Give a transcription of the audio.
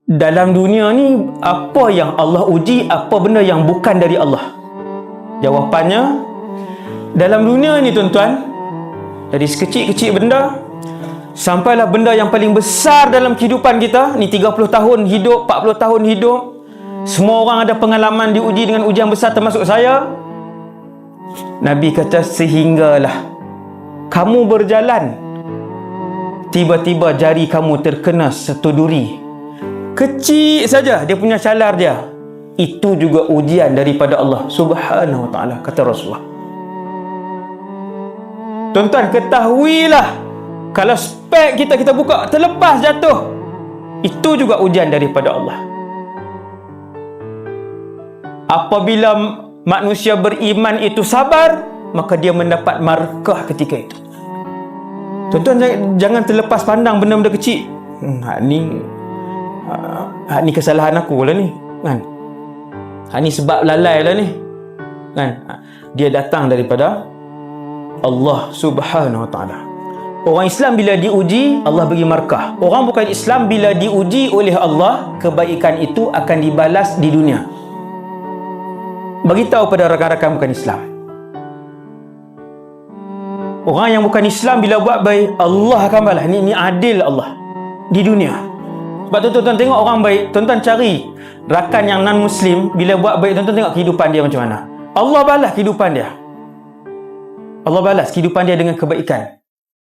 dalam dunia ni apa yang Allah uji, apa benda yang bukan dari Allah? Jawapannya, dalam dunia ni tuan-tuan, dari sekecil-kecil benda sampailah benda yang paling besar dalam kehidupan kita ni, 30 tahun hidup, 40 tahun hidup, semua orang ada pengalaman diuji dengan ujian besar, termasuk saya. Nabi kata, sehinggalah kamu berjalan, tiba-tiba jari kamu terkena satu duri kecil saja, dia punya calar dia, itu juga ujian daripada Allah Subhanahu wa ta'ala, kata Rasulullah. Tuan-tuan, ketahuilah, kalau spek kita buka terlepas jatuh, itu juga ujian daripada Allah. Apabila manusia beriman itu sabar, maka dia mendapat markah ketika itu. Tuan-tuan, jangan terlepas pandang benda-benda kecil. Ni kesalahan aku lah ni, kan? Ni sebab lalai lah ni, kan? Dia datang daripada Allah Subhanahu wa ta'ala. Orang Islam bila diuji, Allah bagi markah. Orang bukan Islam bila diuji oleh Allah, kebaikan itu akan dibalas di dunia. Beritahu pada rakan-rakan bukan Islam. Orang yang bukan Islam bila buat baik, Allah akan balas. Ni adil Allah di dunia. Sebab tu tuan-tuan tengok orang baik, tuan-tuan cari rakan yang non-Muslim, bila buat baik, tuan-tuan tengok kehidupan dia macam mana. Allah balas kehidupan dia. Allah balas kehidupan dia dengan kebaikan.